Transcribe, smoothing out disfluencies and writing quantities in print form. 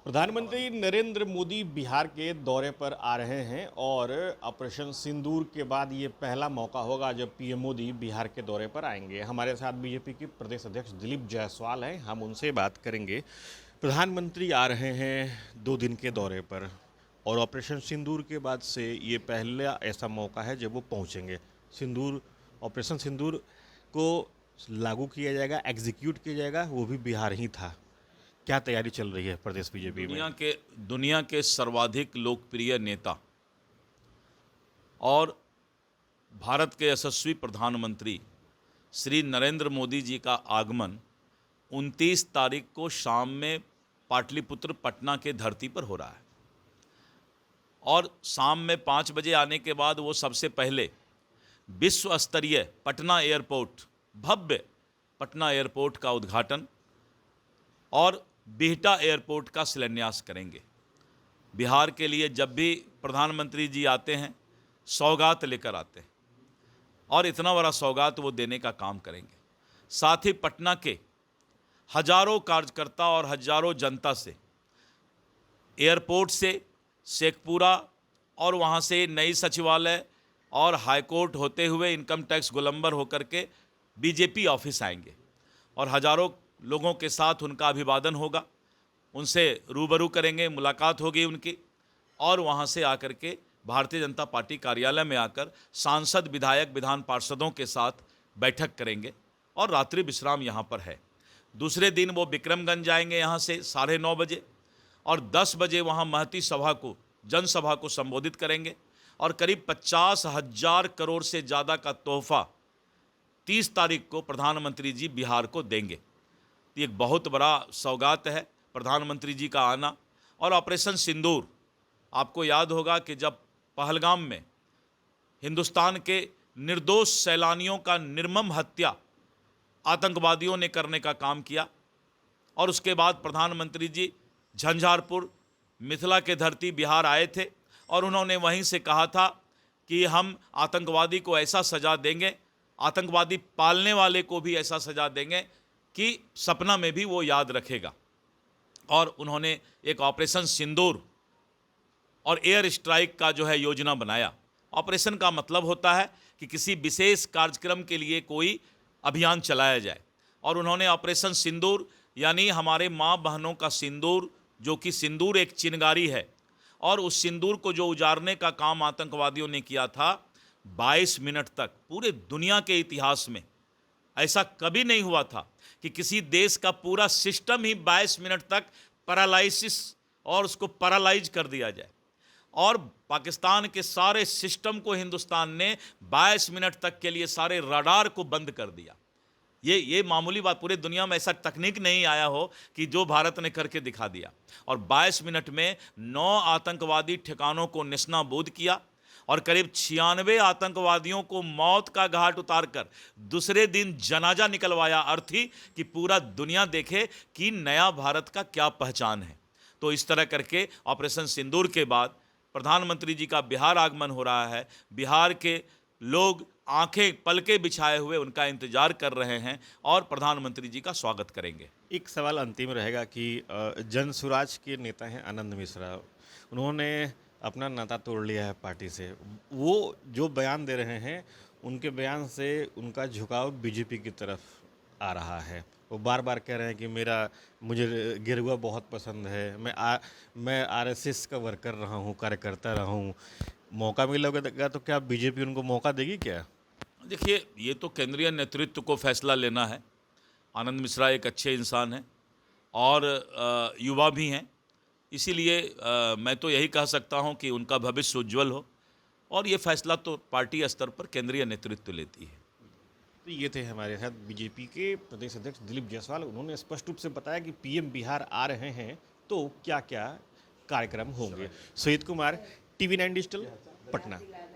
प्रधानमंत्री नरेंद्र मोदी बिहार के दौरे पर आ रहे हैं और ऑपरेशन सिंदूर के बाद ये पहला मौका होगा जब पीएम मोदी बिहार के दौरे पर आएंगे। हमारे साथ बीजेपी के प्रदेश अध्यक्ष दिलीप जायसवाल हैं, हम उनसे बात करेंगे। प्रधानमंत्री आ रहे हैं 2 दिन के दौरे पर और ऑपरेशन सिंदूर के बाद से ये पहला ऐसा मौका है जब वो पहुँचेंगे। ऑपरेशन सिंदूर को लागू किया जाएगा, एग्जीक्यूट किया जाएगा, वो भी बिहार ही था। क्या तैयारी चल रही है प्रदेश बीजेपी में? दुनिया के सर्वाधिक लोकप्रिय नेता और भारत के यशस्वी प्रधानमंत्री श्री नरेंद्र मोदी जी का आगमन 29 तारीख को शाम में पाटलिपुत्र पटना के धरती पर हो रहा है और शाम में 5 बजे आने के बाद वो सबसे पहले विश्व स्तरीय पटना एयरपोर्ट, भव्य पटना एयरपोर्ट का उद्घाटन और बिहटा एयरपोर्ट का शिलान्यास करेंगे। बिहार के लिए जब भी प्रधानमंत्री जी आते हैं सौगात लेकर आते हैं और इतना बड़ा सौगात वो देने का काम करेंगे। साथ ही पटना के हजारों कार्यकर्ता और हजारों जनता से एयरपोर्ट से शेखपुरा और वहाँ से नई सचिवालय और हाईकोर्ट होते हुए इनकम टैक्स गोलंबर होकर के बीजेपी ऑफिस आएंगे और हजारों लोगों के साथ उनका अभिवादन होगा, उनसे रूबरू करेंगे, मुलाकात होगी उनकी और वहाँ से आकर के भारतीय जनता पार्टी कार्यालय में आकर सांसद, विधायक, विधान पार्षदों के साथ बैठक करेंगे और रात्रि विश्राम यहाँ पर है। दूसरे दिन वो विक्रमगंज जाएंगे यहाँ से 9:30 बजे और 10 बजे वहाँ महती सभा को, जनसभा को संबोधित करेंगे और करीब 50,000 करोड़ से ज़्यादा का तोहफा 30 तारीख को प्रधानमंत्री जी बिहार को देंगे। ये एक बहुत बड़ा सौगात है प्रधानमंत्री जी का आना। और ऑपरेशन सिंदूर, आपको याद होगा कि जब पहलगाम में हिंदुस्तान के निर्दोष सैलानियों का निर्मम हत्या आतंकवादियों ने करने का काम किया और उसके बाद प्रधानमंत्री जी झंझारपुर, मिथिला के धरती बिहार आए थे और उन्होंने वहीं से कहा था कि हम आतंकवादी को ऐसा सज़ा देंगे, आतंकवादी पालने वाले को भी ऐसा सज़ा देंगे कि सपना में भी वो याद रखेगा। और उन्होंने एक ऑपरेशन सिंदूर और एयर स्ट्राइक का जो है योजना बनाया। ऑपरेशन का मतलब होता है कि किसी विशेष कार्यक्रम के लिए कोई अभियान चलाया जाए और उन्होंने ऑपरेशन सिंदूर यानी हमारे माँ बहनों का सिंदूर, जो कि सिंदूर एक चिनगारी है और उस सिंदूर को जो उजाड़ने का काम आतंकवादियों ने किया था, 22 मिनट तक पूरे दुनिया के इतिहास में ऐसा कभी नहीं हुआ था कि किसी देश का पूरा सिस्टम ही 22 मिनट तक पैरालाइसिस और उसको पैरालाइज कर दिया जाए। और पाकिस्तान के सारे सिस्टम को हिंदुस्तान ने 22 मिनट तक के लिए सारे रडार को बंद कर दिया। ये मामूली बात, पूरे दुनिया में ऐसा तकनीक नहीं आया हो कि जो भारत ने करके दिखा दिया। और 22 मिनट में 9 आतंकवादी ठिकानों को निस्नाबूद किया और करीब 96 आतंकवादियों को मौत का घाट उतारकर दूसरे दिन जनाजा निकलवाया। अर्थ ही कि पूरा दुनिया देखे कि नया भारत का क्या पहचान है। तो इस तरह करके ऑपरेशन सिंदूर के बाद प्रधानमंत्री जी का बिहार आगमन हो रहा है। बिहार के लोग आंखें पलके बिछाए हुए उनका इंतजार कर रहे हैं और प्रधानमंत्री जी का स्वागत करेंगे। एक सवाल अंतिम रहेगा कि जन स्वराज के नेता हैं आनंद मिश्रा, उन्होंने अपना नाता तोड़ लिया है पार्टी से। वो जो बयान दे रहे हैं उनके बयान से उनका झुकाव बीजेपी की तरफ आ रहा है। वो बार बार कह रहे हैं कि मुझे गेरुआ बहुत पसंद है, मैं आरएसएस का वर्कर रहा हूँ, कार्यकर्ता रहा हूँ। मौका मिलेगा तो क्या बीजेपी उनको मौका देगी क्या? देखिए, ये तो केंद्रीय नेतृत्व को फैसला लेना है। आनंद मिश्रा एक अच्छे इंसान हैं और युवा भी हैं, इसीलिए मैं तो यही कह सकता हूं कि उनका भविष्य उज्ज्वल हो और ये फैसला तो पार्टी स्तर पर केंद्रीय नेतृत्व लेती है। तो ये थे हमारे साथ बीजेपी के प्रदेश अध्यक्ष दिलीप जायसवाल। उन्होंने स्पष्ट रूप से बताया कि पीएम बिहार आ रहे हैं तो क्या क्या कार्यक्रम होंगे। Sujit Kumar, TV 9 digital, Patna.